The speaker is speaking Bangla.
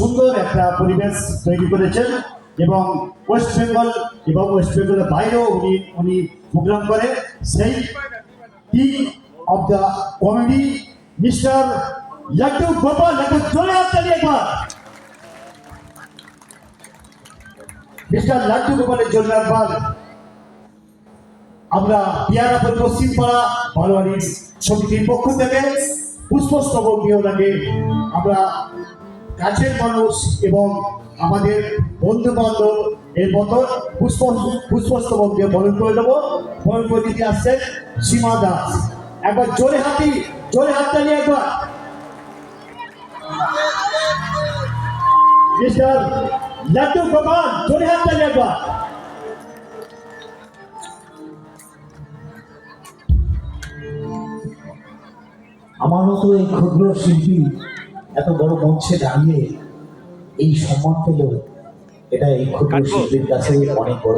সুন্দর একটা পরিবেশ তৈরি করেছেন এবং ওয়েস্ট বেঙ্গল এবং ওয়েস্ট বেঙ্গলের বাইরেও উনি প্রোগ্রাম করে। সেই king of the comedy mister Laddu Gopal, একটু জোরে হাত তালি একবার মিস্টার লাড্ডু গোপালের জন্য একবার আমরা পিয়ারাপুর পশ্চিমপাড়া বারোয়ারি সমিতির পক্ষ থেকে পুষ্পস্তবক দিয়ে ওনাকে আমরা কাছের মানুষ এবং আমাদের বন্ধু বান্ধব এর মতো পুষ্পস্তবক দিয়ে বরণ করে দেবো। বরণ করে দিতে আসছেন সীমা দাস, একবার জোরে হাততালি একবার মিস্টার লাড্ডু গোপাল, জোরে হাততালি একবার। আমার মতো এই ক্ষুদ্র শিল্পী এত বড় মঞ্চে দাঁড়িয়ে এই সম্মান পেল, এটা এই ক্ষুদ্র শিল্পীর কাছে অনেক বড়।